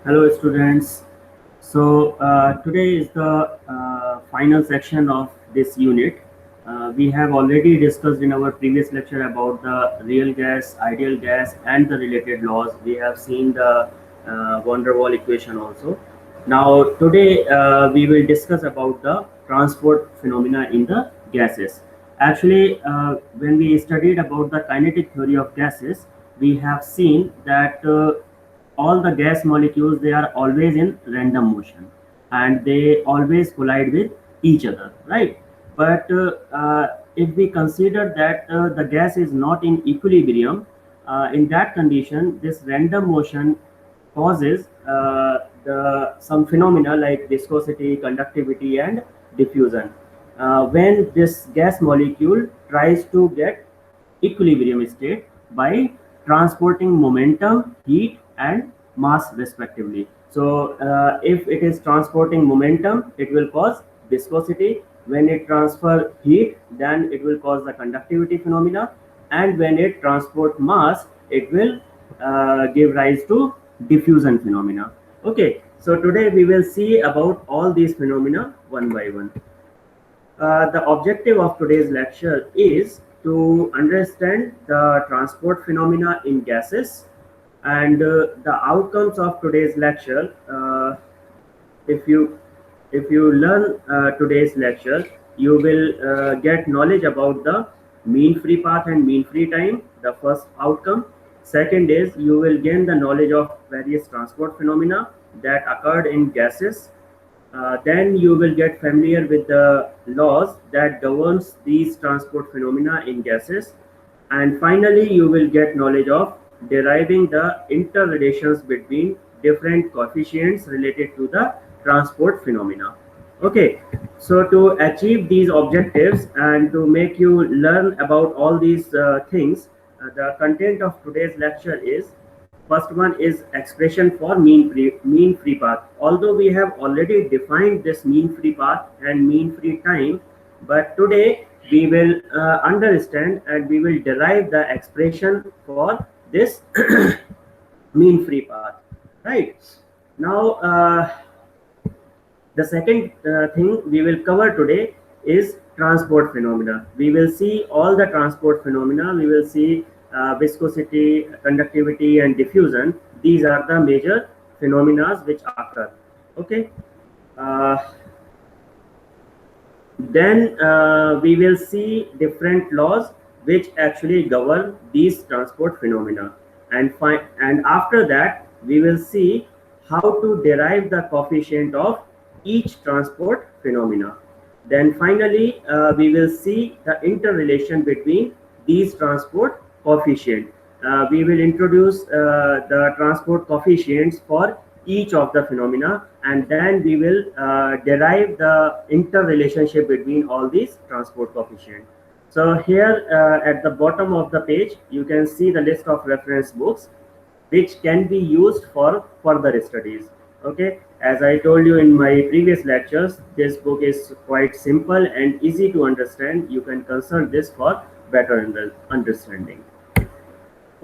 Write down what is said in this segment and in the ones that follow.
Hello, students. Today is the final section of this unit. We have already discussed in our previous lecture about the real gas, ideal gas, and the related laws. We have seen the van der Waal equation also. Now, today we will discuss about the transport phenomena in the gases. Actually, when we studied about the kinetic theory of gases, we have seen that all the gas molecules, they are always in random motion and they always collide with each other, right? But if we consider that the gas is not in equilibrium, in that condition this random motion causes the some phenomena like viscosity, conductivity, and diffusion. When this gas molecule tries to get equilibrium state by transporting momentum, heat, and mass respectively. So if it is transporting momentum, it will cause viscosity. When it transfer heat, then it will cause the conductivity phenomena. And when it transport mass, it will give rise to diffusion phenomena. Okay, so today we will see about all these phenomena one by one. The objective of today's lecture is to understand the transport phenomena in gases, and the outcomes of today's lecture. If you learn today's lecture, you will get knowledge about the mean free path and mean free time, the first outcome. Second is you will gain the knowledge of various transport phenomena that occurred in gases. Then you will get familiar with the laws that governs these transport phenomena in gases. And finally, you will get knowledge of deriving the interrelations between different coefficients related to the transport phenomena. Okay, so to achieve these objectives and to make you learn about all these things, the content of today's lecture is: first one is expression for mean free path. Although we have already defined this mean free path and mean free time, but today we will understand and we will derive the expression for this mean free path. Right now, the second thing we will cover today is transport phenomena. We will see all the transport phenomena. We will see viscosity, conductivity, and diffusion. These are the major phenomena which occur. Okay. Uh, then we will see different laws which actually govern these transport phenomena, and after that we will see how to derive the coefficient of each transport phenomena. Then finally we will see the interrelation between these transport coefficient. We will introduce the transport coefficients for each of the phenomena, and then we will derive the interrelationship between all these transport coefficients. So here at the bottom of the page you can see the list of reference books which can be used for further studies. Okay, as I told you in my previous lectures, this book is quite simple and easy to understand. You can consult this for better understanding.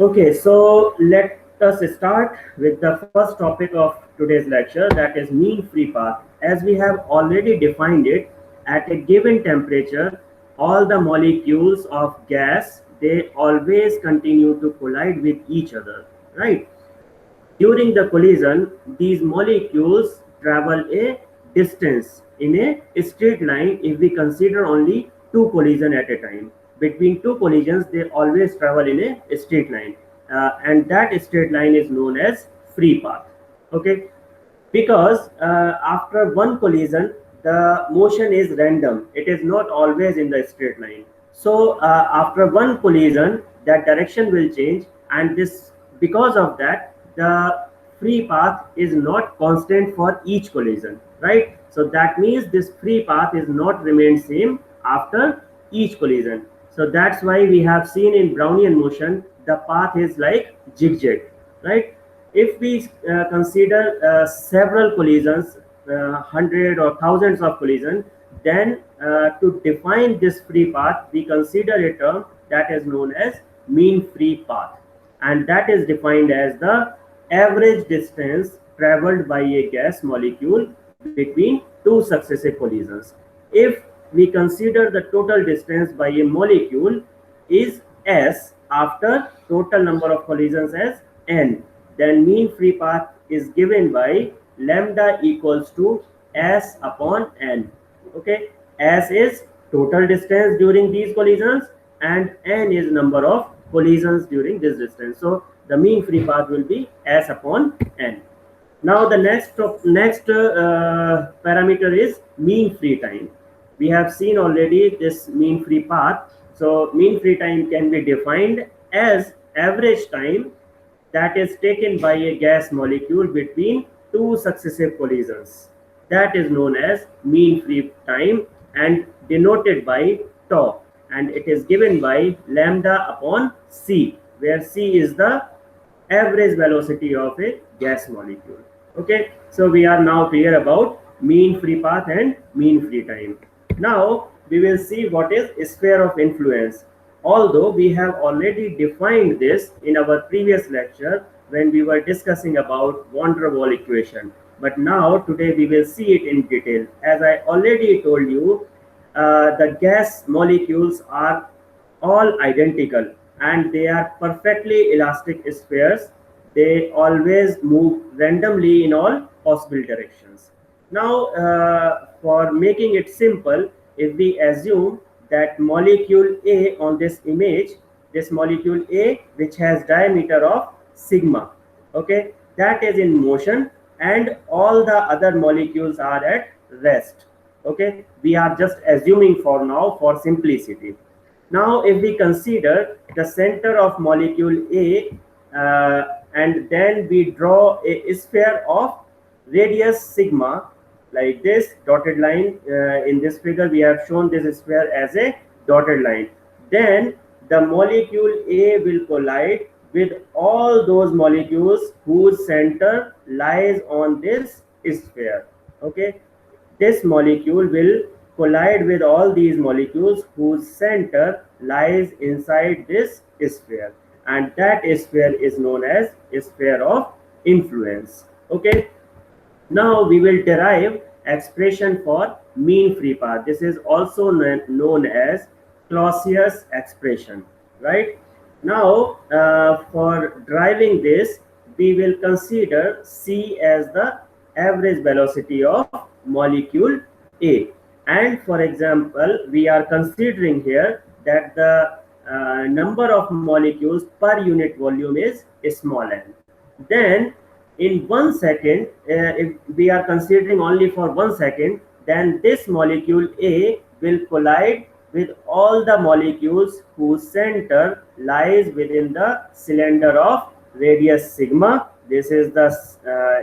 Okay, so let us start with the first topic of today's lecture, that is mean free path. As we have already defined it, at a given temperature, all the molecules of gas, they always continue to collide with each other, right? During the collision, these molecules travel a distance in a straight line if we consider only two collisions at a time. Between two collisions, they always travel in a straight line. And that straight line is known as free path. Okay, because after one collision the motion is random, it is not always in the straight line. So after one collision that direction will change, and this, because of that, the free path is not constant for each collision, right? So that means this free path is not remain same after each collision. So that's why we have seen in Brownian motion the path is like zigzag, right? If we consider several collisions, hundred or thousands of collisions, then to define this free path, we consider a term that is known as mean free path, and that is defined as the average distance traveled by a gas molecule between two successive collisions. If we consider the total distance by a molecule is s after total number of collisions as n, then mean free path is given by lambda equals to s upon n. Okay, s is total distance during these collisions and n is number of collisions during this distance. So the mean free path will be s upon n. Now the next parameter is mean free time. We have seen already this mean free path. So mean free time can be defined as average time that is taken by a gas molecule between two successive collisions. That is known as mean free time and denoted by tau, and it is given by lambda upon c, where c is the average velocity of a gas molecule. Okay, so we are now clear about mean free path and mean free time. Now we will see what is sphere of influence. Although we have already defined this in our previous lecture when we were discussing about van der Waal equation, but now today we will see it in detail. As I already told you, the gas molecules are all identical and they are perfectly elastic spheres. They always move randomly in all possible directions. Now, for making it simple, if we assume that molecule A on this image, this molecule A which has diameter of sigma, okay, that is in motion and all the other molecules are at rest. Okay, we are just assuming for now for simplicity. Now if we consider the center of molecule A and then we draw a sphere of radius sigma like this dotted line. In this figure we have shown this sphere as a dotted line. Then the molecule A will collide with all those molecules whose center lies on this sphere. Okay, this molecule will collide with all these molecules whose center lies inside this sphere, and that sphere is known as sphere of influence. Okay, now we will derive expression for mean free path. This is also known as Clausius expression, right? Now for deriving this, we will consider c as the average velocity of molecule A, and for example we are considering here that the number of molecules per unit volume is small n. Then in 1 second, if we are considering only for 1 second, then this molecule A will collide with all the molecules whose center lies within the cylinder of radius sigma. This is the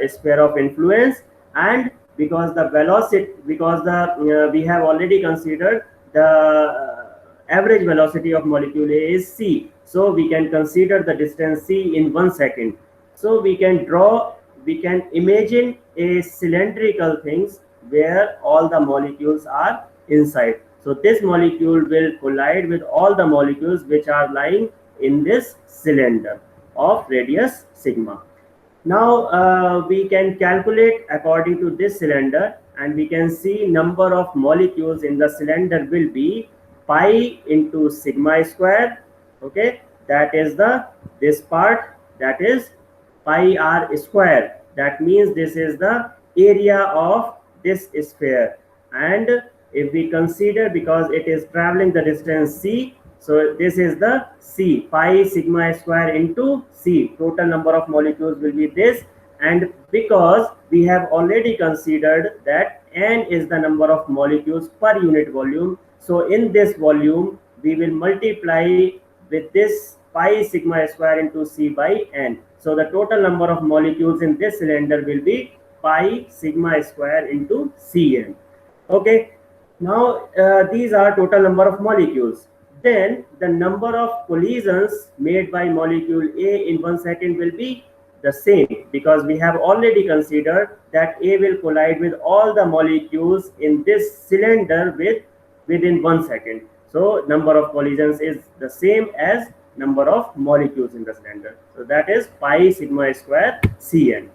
sphere of influence, and because the velocity, because the we have already considered the average velocity of molecule A is c, so we can consider the distance c in 1 second. So we can draw, we can imagine a cylindrical things where all the molecules are inside. So this molecule will collide with all the molecules which are lying in this cylinder of radius sigma. Now we can calculate according to this cylinder, and we can see number of molecules in the cylinder will be pi into sigma square. Okay, that is the this part, that is pi r square. That means this is the area of this sphere, and if we consider, because it is traveling the distance c, so this is the c, pi sigma square into c, total number of molecules will be this. And because we have already considered that n is the number of molecules per unit volume, so in this volume we will multiply with this pi sigma square into c by n. So the total number of molecules in this cylinder will be pi sigma square into cn. Okay, now these are total number of molecules. Then the number of collisions made by molecule A in 1 second will be the same, because we have already considered that A will collide with all the molecules in this cylinder within 1 second. So number of collisions is the same as number of molecules in the cylinder. So that is pi sigma square cn.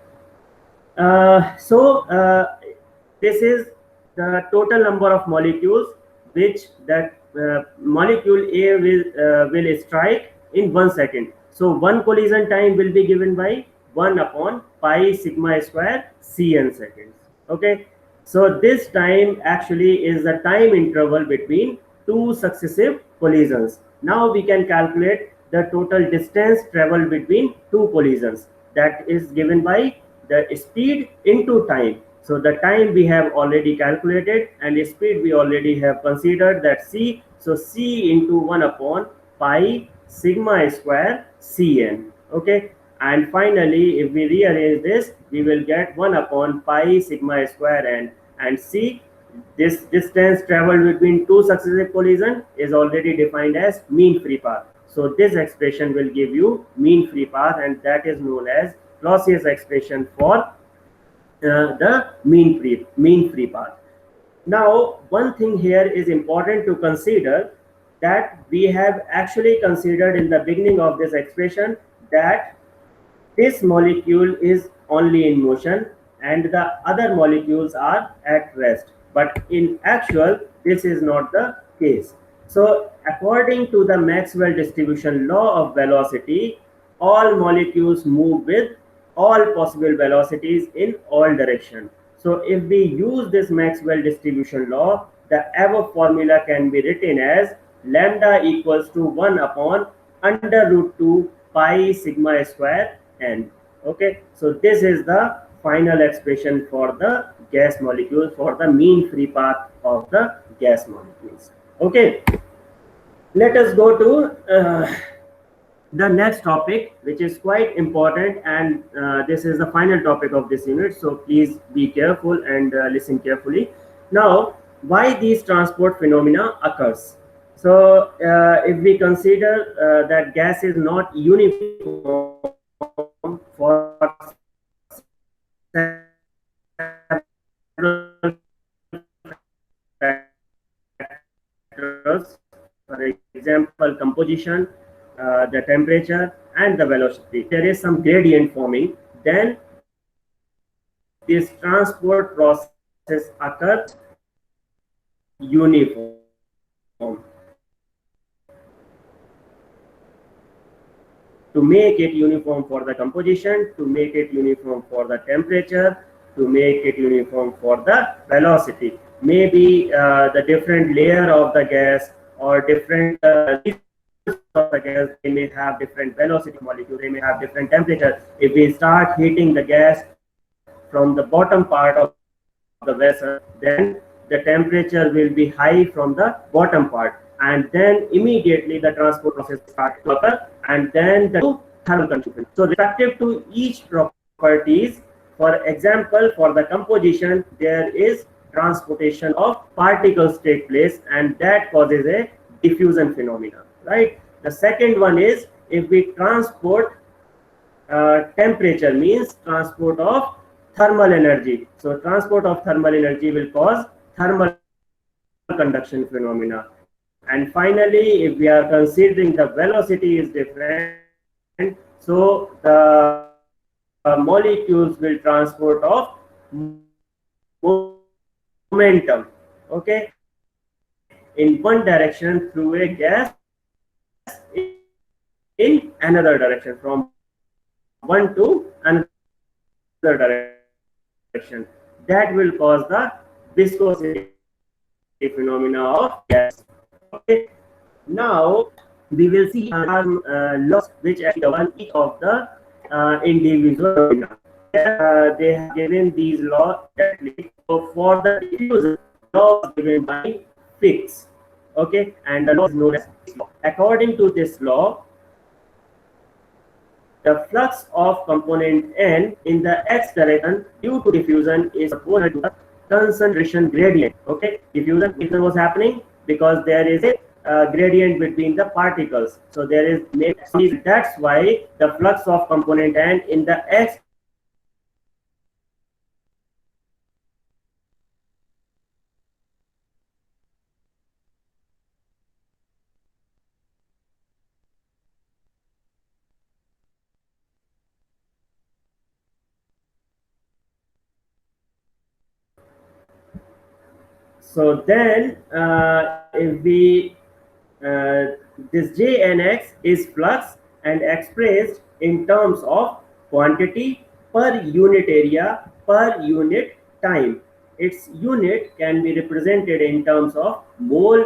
So this is the total number of molecules which that molecule A will strike in 1 second. So one collision time will be given by 1 upon pi sigma square Cn seconds. Okay, so this time actually is the time interval between two successive collisions. Now we can calculate the total distance traveled between two collisions, that is given by the speed into time. So the time we have already calculated and the speed we already have considered, that c. So c into 1 upon pi sigma square Cn. Okay, and finally if we rearrange this, we will get 1 upon pi sigma square n. And c, this distance traveled between two successive collisions is already defined as mean free path. So this expression will give you mean free path, and that is known as Clausius expression for the mean free path. Now, one thing here is important to consider, that we have actually considered in the beginning of this expression that this molecule is only in motion and the other molecules are at rest. But in actual, this is not the case. So according to the Maxwell distribution law of velocity, all molecules move with all possible velocities in all directions. So if we use this Maxwell distribution law, the above formula can be written as lambda equals to 1 upon under root 2 pi sigma square n. Okay, so this is the final expression for the gas molecules, for the mean free path of the gas molecules. Okay, let us go to the next topic, which is quite important, and this is the final topic of this unit, so please be careful and listen carefully. Now, why these transport phenomena occurs? So if we consider that gas is not uniform for factors, for example, composition, the temperature, and the velocity. There is some gradient forming, then this transport process occurs uniform. To make it uniform for the composition, to make it uniform for the temperature, to make it uniform for the velocity. Maybe the different layer of the gas or different of the gas, they may have different velocity molecule, they may have different temperature. If we start heating the gas from the bottom part of the vessel, then the temperature will be high from the bottom part, and then immediately the transport process starts to occur, and then the thermal consumption. So respective to each properties, for example, for the composition, there is transportation of particles take place, and that causes a diffusion phenomena, right? The second one is, if we transport temperature, means transport of thermal energy. So transport of thermal energy will cause thermal conduction phenomena. And finally, if we are considering the velocity is different, so the molecules will transport of momentum, okay, in one direction through a gas in another direction, from one to another direction. That will cause the viscosity phenomena of gas. Okay. Now we will see laws which actually govern each of the individual phenomena. They have given these laws directly. So for the diffusion, law given by Fick's. Okay, and the law is known as Fick's law. According to this law, the flux of component N in the x direction due to diffusion is proportional to the concentration gradient. Okay, diffusion was happening because there is a gradient between the particles. So there is, that's why the flux of component N in the x So then if we this J and X is flux and expressed in terms of quantity per unit area per unit time. Its unit can be represented in terms of mole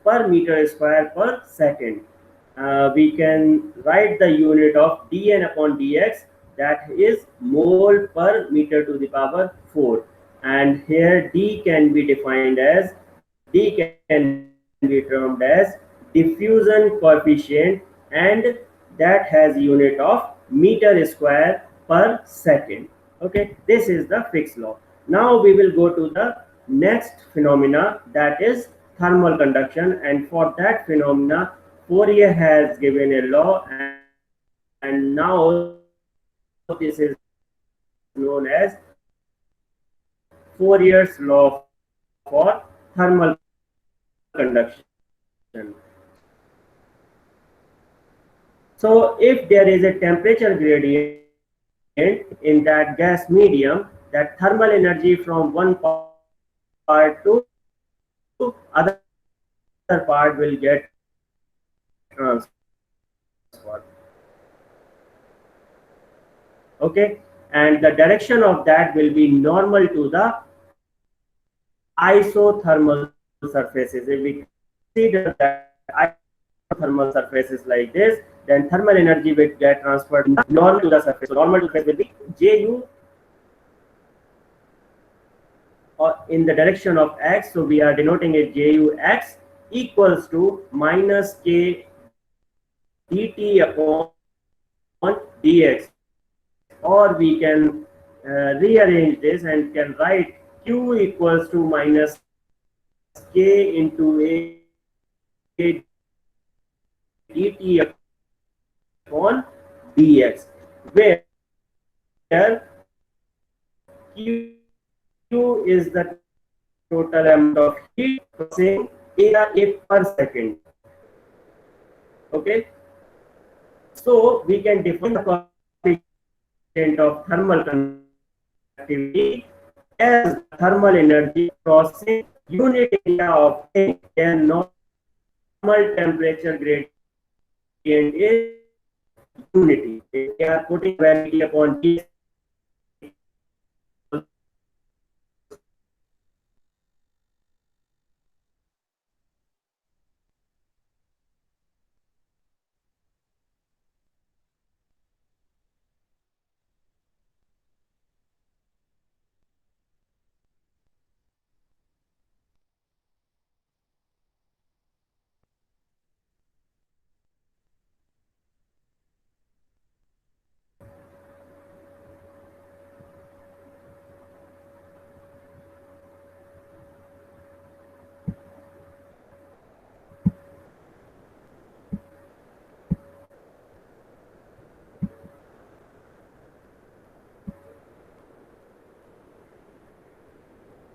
per meter square per second. We can write the unit of dN upon dx, that is mole per meter to the power 4, and here d can be defined as d can be termed as diffusion coefficient, and that has unit of meter square per second. Okay, this is the Fick's law. Now we will go to the next phenomena, that is thermal conduction, and for that phenomena Fourier has given a law, and now this is known as Fourier's law for thermal conduction. So if there is a temperature gradient in that gas medium, that thermal energy from one part to other part will get transferred. Okay, and the direction of that will be normal to the isothermal surfaces. If we consider that isothermal surfaces like this, then thermal energy will get transferred normal to the surface. So normal to the surface will be Ju in the direction of x. So we are denoting it Ju x equals to minus k dt upon dx, or we can rearrange this and can write q equals to minus k into a dt upon dx, where q is the total amount of heat processing area per second. Okay, so we can define the coefficient of thermal conductivity as thermal energy crossing unit area of a, and normal temperature gradient is unity. If we are putting value upon t,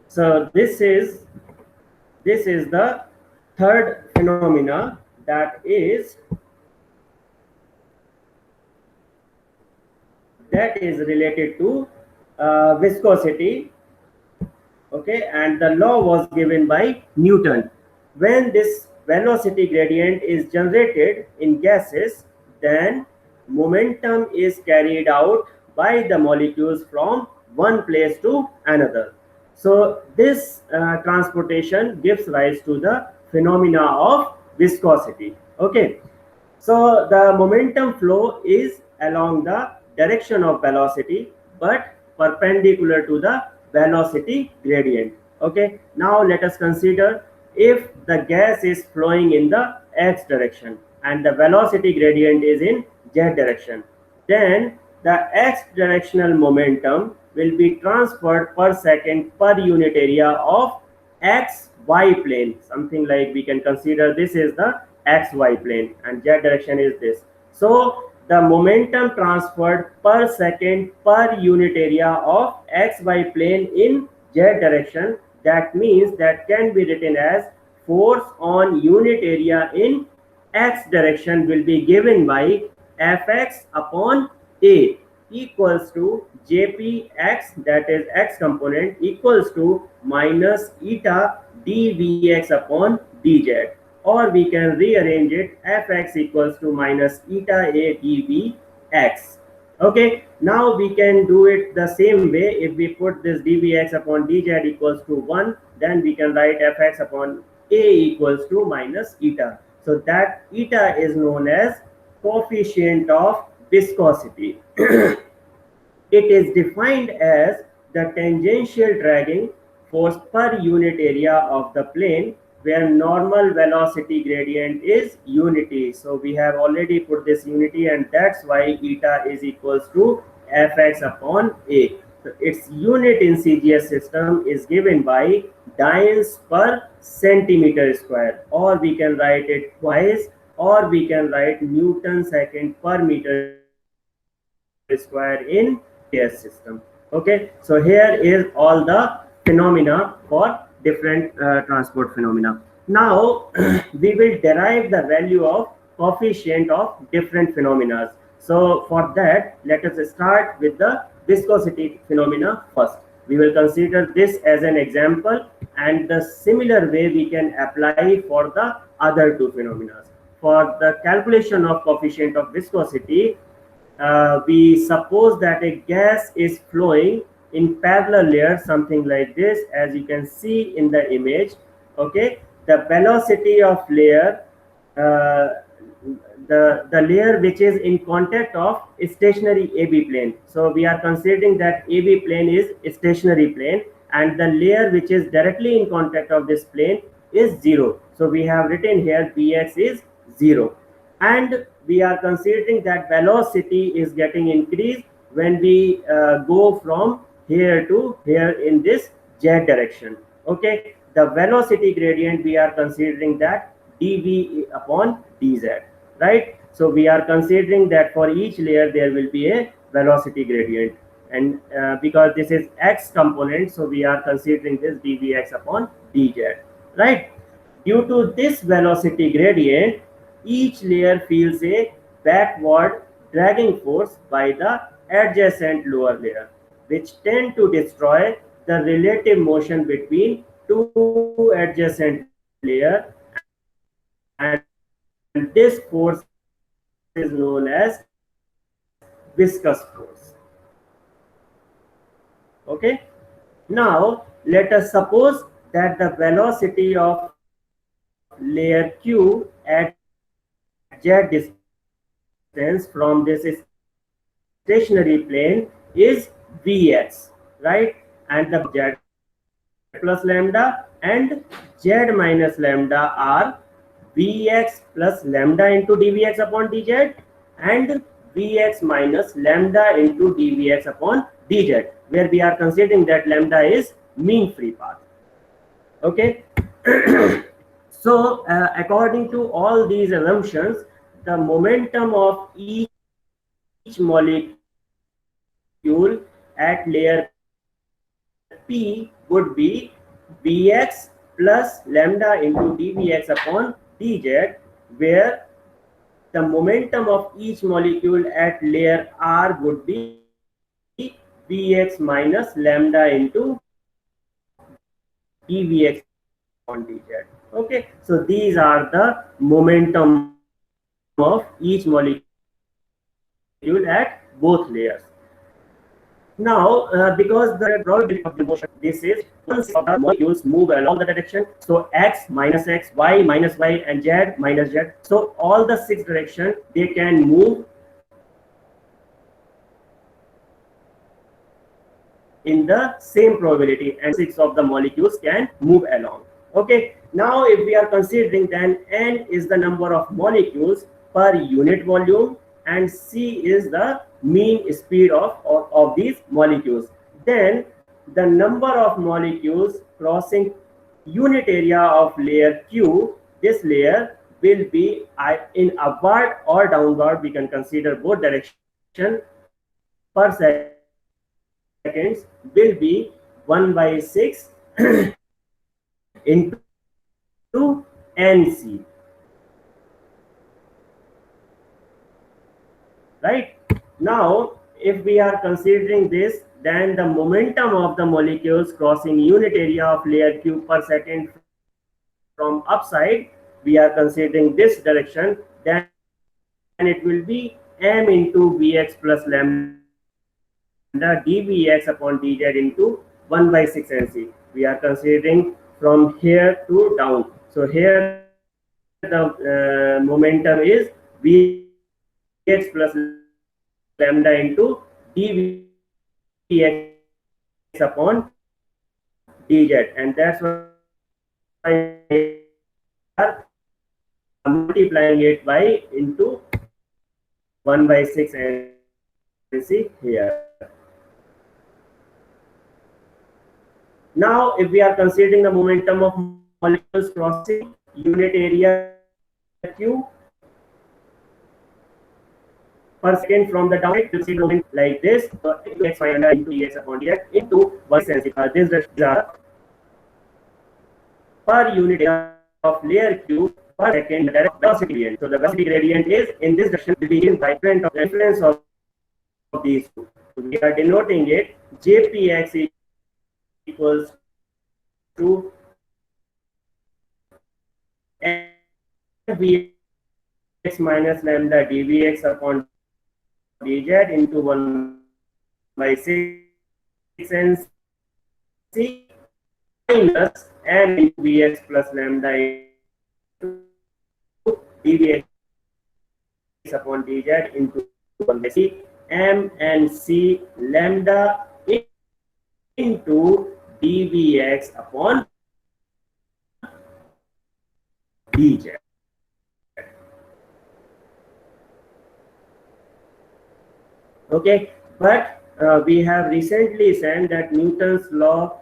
so this is the third phenomena, that is related to viscosity. Okay, and the law was given by Newton. When this velocity gradient is generated in gases, then momentum is carried out by the molecules from one place to another. So this transportation gives rise to the phenomena of viscosity. Okay, so the momentum flow is along the direction of velocity, but perpendicular to the velocity gradient. Okay, now let us consider if the gas is flowing in the x direction and the velocity gradient is in z direction, then the x directional momentum will be transferred per second per unit area of xy plane. Something like we can consider this is the xy plane and z direction is this. So the momentum transferred per second per unit area of xy plane in z direction, that means that can be written as force on unit area in x direction will be given by fx upon a equals to jpx, that is x component, equals to minus eta dvx upon dz, or we can rearrange it fx equals to minus eta a dvx. Okay, now we can do it the same way. If we put this dvx upon dz equals to 1, then we can write fx upon a equals to minus eta. So that eta is known as coefficient of viscosity. It is defined as the tangential dragging force per unit area of the plane where normal velocity gradient is unity. So we have already put this unity, and that's why eta is equals to fx upon a. So its unit in CGS system is given by dynes per centimeter square, or we can write it twice, or we can write Newton second per meter square in CGS system. Okay, so here is all the phenomena for different transport phenomena. Now we will derive the value of coefficient of different phenomena. So for that, let us start with the viscosity phenomena first. We will consider this as an example, and the similar way we can apply for the other two phenomena. For the calculation of coefficient of viscosity, we suppose that a gas is flowing in parallel layers, something like this, as you can see in the image. Okay, the velocity of layer, the layer which is in contact of stationary AB plane. So we are considering that AB plane is a stationary plane, and the layer which is directly in contact of this plane is 0. So we have written here Vx is 0, and we are considering that velocity is getting increased when we go from here to here in this z direction. Okay, the velocity gradient we are considering that dv upon dz, right? So we are considering that for each layer there will be a velocity gradient, and because this is x component, so we are considering this dvx upon dz, right? Due to this velocity gradient, each layer feels a backward dragging force by the adjacent lower layer, which tend to destroy the relative motion between two adjacent layers, and this force is known as viscous force. Okay, now let us suppose that the velocity of layer Q at z distance from this stationary plane is Vx, right? And the z plus lambda and z minus lambda are Vx plus lambda into dvx upon dz and Vx minus lambda into dvx upon dz, where we are considering that lambda is mean free path. Okay. So according to all these assumptions, the momentum of each molecule at layer P would be Vx plus lambda into dvx upon dz, where the momentum of each molecule at layer R would be Vx minus lambda into dvx upon dz. Okay, so these are the momentum of each molecule at both layers. Now, because the probability of the motion, this is once the molecules move along the direction, so x minus x, y minus y, and z minus z. So all the 6 directions they can move in the same probability, and 6 of the molecules can move along. Okay, now if we are considering, then n is the number of molecules per unit volume, and c is the mean speed of these molecules, then the number of molecules crossing unit area of layer Q, this layer will be in upward or downward, we can consider both direction, per seconds will be 1 by 6 into nc, right? Now if we are considering this, then the momentum of the molecules crossing unit area of layer Q per second from upside, we are considering this direction, then it will be m into Vx plus lambda dVx upon dz into 1 by 6 nc. We are considering from here to down. So here the momentum is Vx plus lambda into dVx upon dz, and that's why we are multiplying it by into 1 by 6 nc here. Now, if we are considering the momentum of molecules crossing unit area q per second from the downside, you see the moment like this. So x minus into ex upon dx into 1 cc. This is the per unit area of layer q per second direct velocity gradient. So the velocity gradient is in this direction will be in by difference of these two. So we are denoting it jpx equals to Vx minus lambda dVx upon dz into 1 by 6 nc minus m into Vx plus lambda into dVx upon dz into 1 by 6 m and c lambda into dVx upon dz. Okay, but we have recently said that Newton's law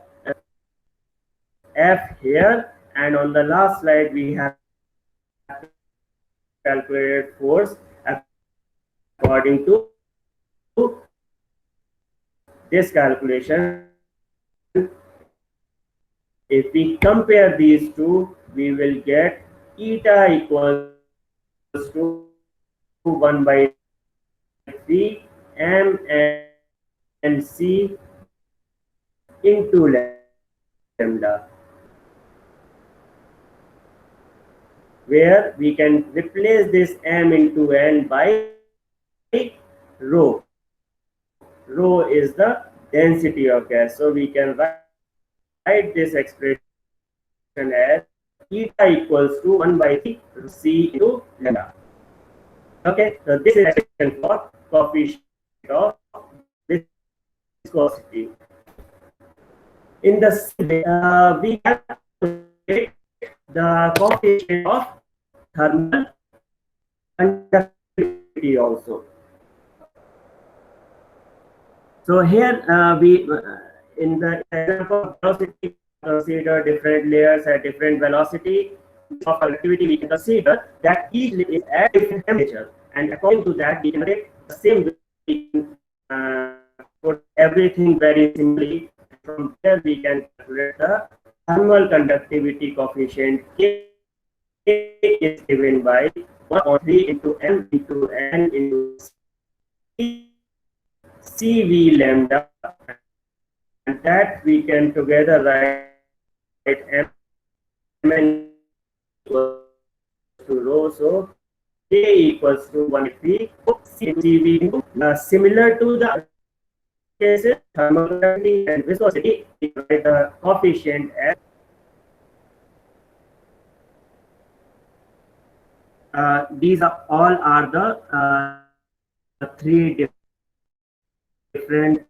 F here, and on the last slide we have calculated force according to this calculation. If we compare these two, we will get eta equals to 1 by 3 m and c into lambda, where we can replace this m into n by rho. Rho is the density of gas, so we can write this expression as eta equals to 1 by 3 c into lambda. Okay, so this is expression for coefficient of viscosity. In the we calculate the coefficient of thermal conductivity also. So here we in the example of velocity, consider different layers at different velocity of conductivity. We can consider that each layer is at different temperature, and according to that we can take the same way. We can put everything very simply. From there we can calculate the thermal conductivity coefficient. K is given by 1.3 into m into n into CV lambda, and that we can together write mn equals to rho. So K equals to 1.3 CV. Similar to the cases, thermal conductivity and viscosity, we write the coefficient as these are all are the three different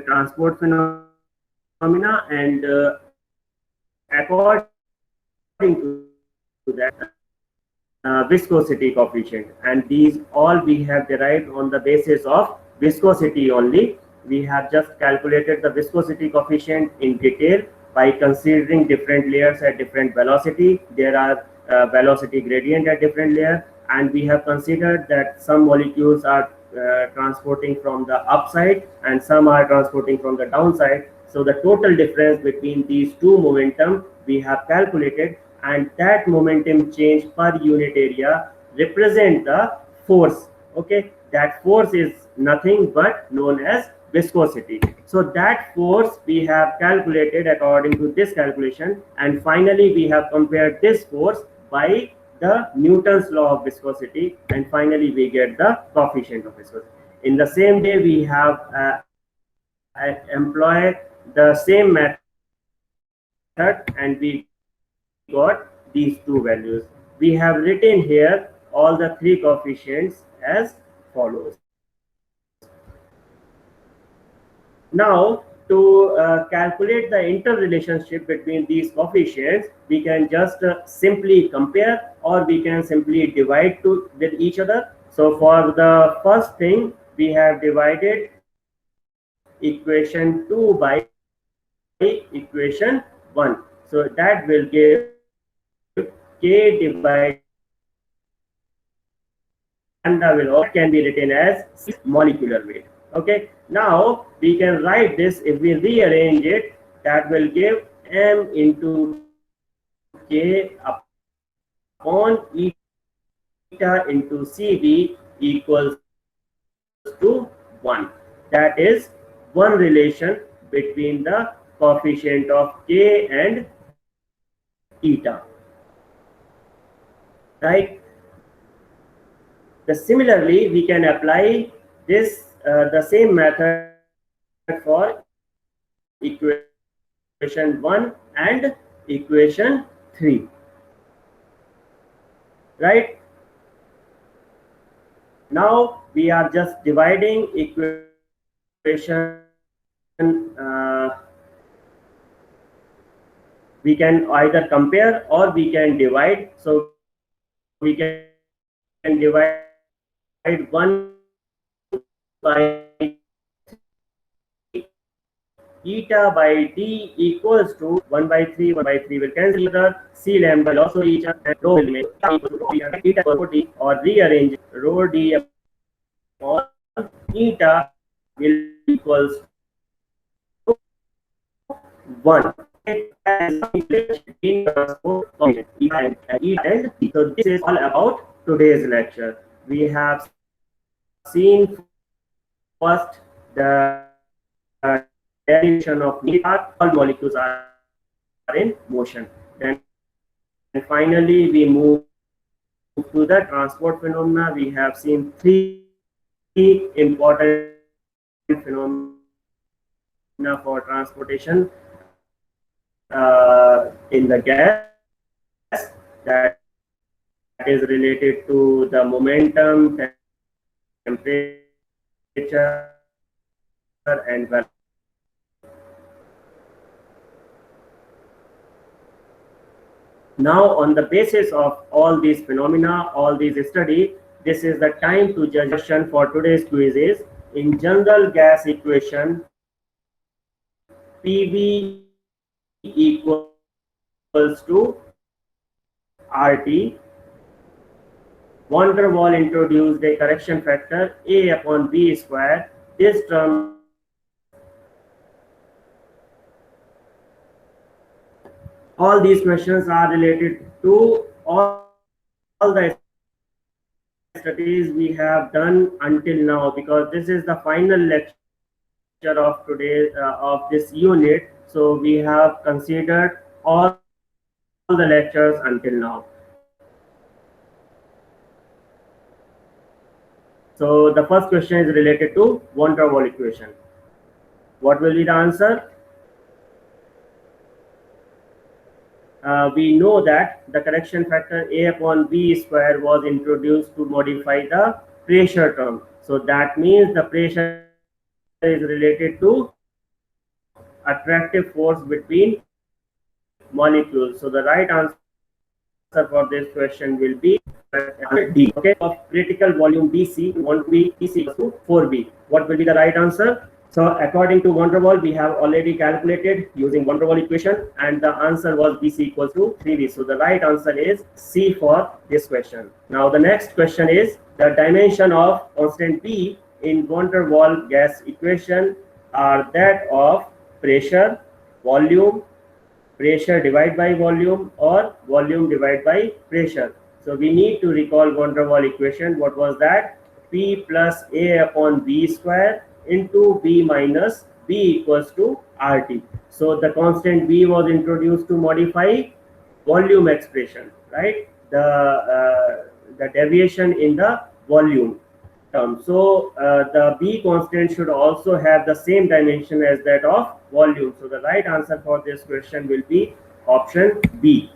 transport phenomena, and according to that viscosity coefficient, and these all we have derived on the basis of viscosity only. We have just calculated the viscosity coefficient in detail by considering different layers at different velocity. There are velocity gradient at different layer, and we have considered that some molecules are transporting from the upside and some are transporting from the downside. So the total difference between these two momentum we have calculated, and that momentum change per unit area represent the force. Okay, that force is nothing but known as viscosity. So that force we have calculated according to this calculation, and finally we have compared this force by the Newton's law of viscosity, and finally we get the coefficient of viscosity. In the same way, we have employed the same method, and we got these two values. We have written here all the three coefficients as follows. Now, to calculate the interrelationship between these coefficients, we can just simply compare, or we can simply divide with each other. So for the first thing, we have divided equation 2 by equation 1. So that will give K divided lambda will also can be written as molecular weight. Okay, now we can write this. If we rearrange it, that will give m into K upon eta into Cv equals to 1. That is one relation between the coefficient of K and eta, right? Similarly, we can apply this the same method for equation 1 and equation 3, right? Now we are just dividing equation. We can either compare or we can divide. So we can divide 1 by eta by d equals to 1 by 3. 1 by 3 will cancel the C lambda will also eta, and rho will remain eta for d, or rearrange rho d upon eta will equals to 1. So this is all about today's lecture. We have seen first the derivation of all molecules are in motion. Then finally we move to the transport phenomena. We have seen three important phenomena for transportation in the gas, that is related to the momentum, temperature, and velocity. Now, on the basis of all these phenomena, all these studies, this is the time to judge for today's quiz is: in general gas equation, PV equals to RT. Van der Waal introduced a correction factor A upon B square. This term all these questions are related to all the studies we have done until now, because this is the final lecture of today of this unit. So we have considered all the lectures until now. So the first question is related to Van der Waal equation. What will be the answer? We know that the correction factor A upon B square was introduced to modify the pressure term. So that means the pressure is related to attractive force between molecules. So the right answer for this question will be D. Okay, of critical volume BC, want to be BC equals to 4B. What will be the right answer? So according to Van der Waal, we have already calculated using Van der Waal equation, and the answer was BC equals to 3B. So the right answer is C for this question. Now the next question is the dimension of constant P in Van der Waal gas equation are that of pressure, volume, pressure divided by volume, or volume divided by pressure. So we need to recall Van der Waal equation. What was that? P plus A upon B square into V minus B equals to RT. So the constant V was introduced to modify volume expression, right? The deviation in the volume term. So the B constant should also have the same dimension as that of volume. So the right answer for this question will be option B.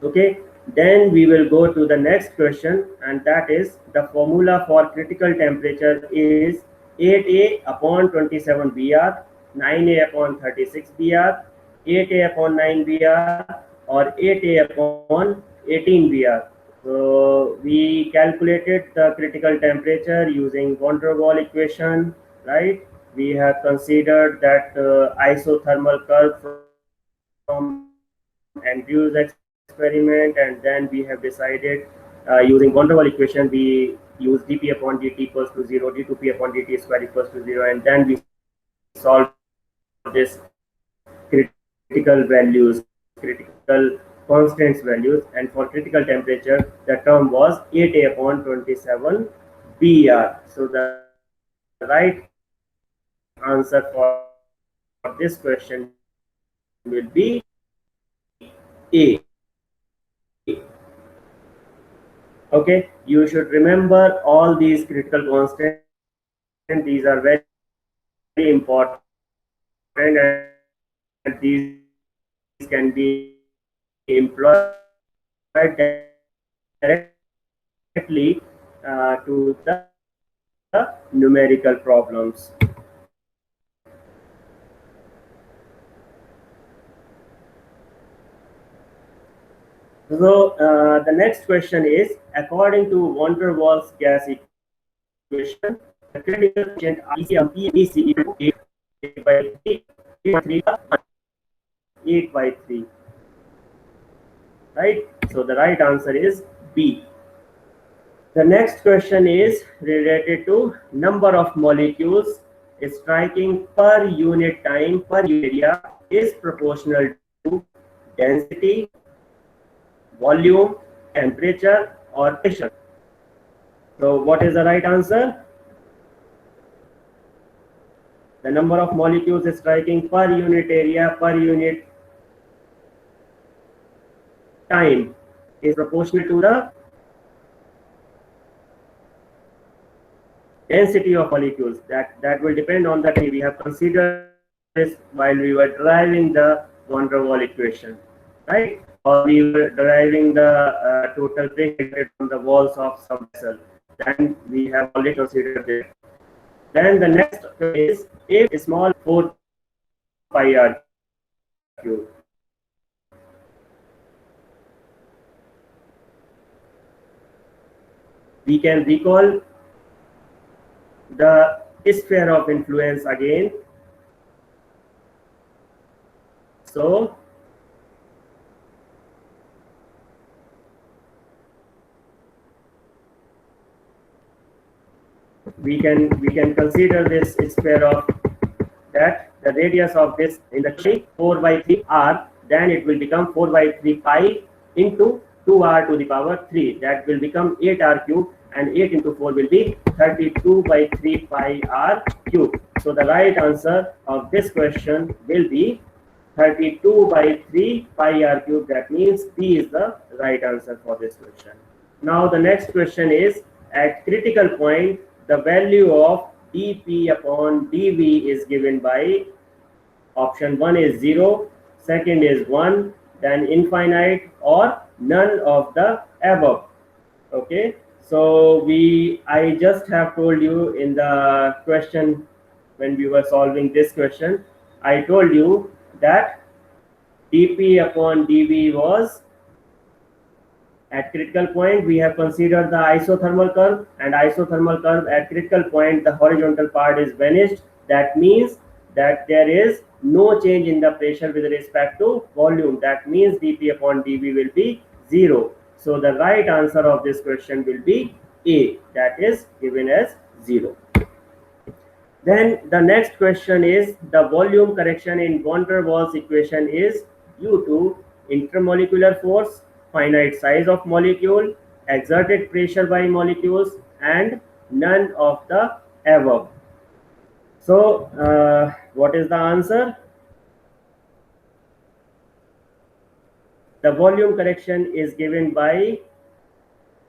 Okay, then we will go to the next question, and that is the formula for critical temperature is 8A upon 27 Br, 9A upon 36 Br, 8A upon 9 Br, or 8A upon 18 Br. So we calculated the critical temperature using van der Waals equation, right? We have considered that isothermal curve from Andrews experiment, and then we have decided using van der Waals equation we use dp upon dt equals to 0, d2p upon dt square equals to 0, and then we solve this critical values, critical constants values, and for critical temperature the term was 8A upon 27 Br. So the right answer for this question will be A. Okay, you should remember all these critical constants. These are very important, and these can be employed directly to the numerical problems. So the next question is, according to van der Waals gas equation, the critical coefficient is equal to 8 by 3, 8 by 3, right? So the right answer is B. The next question is related to number of molecules striking per unit time per area is proportional to density, volume, temperature, or pressure. So what is the right answer? The number of molecules striking per unit area per unit time is proportional to the density of molecules. That will depend on the T. We have considered this while we were deriving the van der Waals equation, right? Or we were deriving the total pressure from the walls of some vessel. Then we have already considered this. Then the next is if small 4 pi r cube. We can recall the sphere of influence again. So we can consider this sphere of that the radius of this in the shape 4 by 3 r, then it will become 4 by 3 pi into 2r to the power 3. That will become 8r cube, and 8 into 4 will be 32 by 3 pi r cube. So the right answer of this question will be 32 by 3 pi r cube. That means B is the right answer for this question. Now the next question is, at critical point the value of dp upon dv is given by option 1 is 0, second is 1, then infinite, or none of the above. Okay, so I just have told you in the question when we were solving this question, I told you that dp upon dv was at critical point. We have considered the isothermal curve, and isothermal curve at critical point the horizontal part is vanished. That means that there is no change in the pressure with respect to volume. That means dp upon dv will be 0. So the right answer of this question will be A, that is given as 0. Then the next question is, the volume correction in van der Waals equation is due to intermolecular force, finite size of molecule, exerted pressure by molecules, and none of the above. So what is the answer? The volume correction is given by,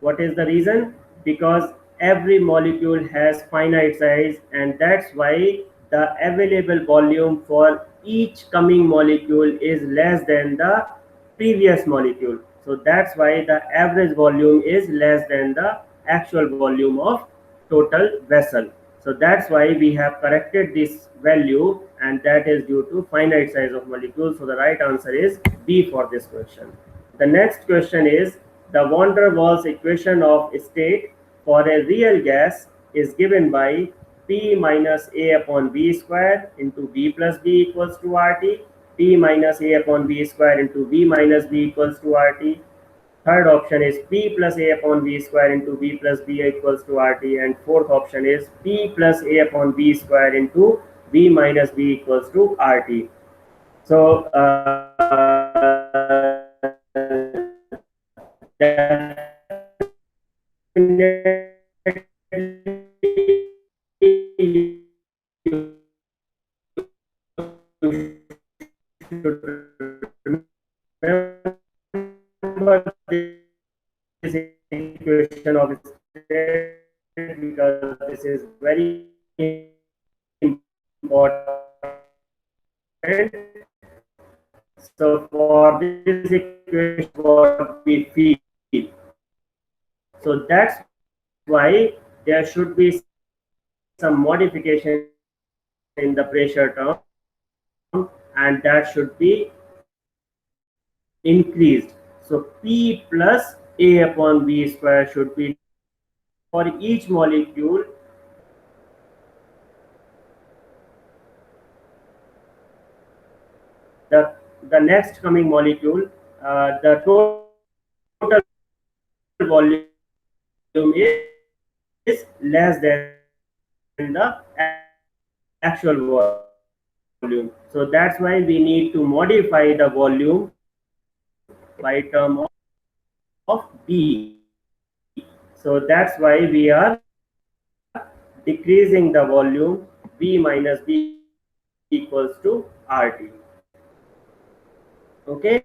what is the reason? Because every molecule has finite size, and that's why the available volume for each coming molecule is less than the previous molecule. So that's why the average volume is less than the actual volume of total vessel. So that's why we have corrected this value, and that is due to finite size of molecules. So the right answer is B for this question. The next question is, the van der Waals equation of state for a real gas is given by P minus A upon V square into V plus B equals to RT, P minus A upon V square into V minus B equals to RT. Third option is P plus A upon V square into V plus B equals to RT, and fourth option is P plus A upon V square into V minus B equals to RT. So remember this equation of state, because this is very important. So for this equation, what we feel. So that's why there should be some modification in the pressure term, and that should be increased. So P plus A upon V square should be for each molecule. The next coming molecule, the total volume is less than the actual volume. So that's why we need to modify the volume by term of B. So that's why we are decreasing the volume V minus B equals to RT. Okay.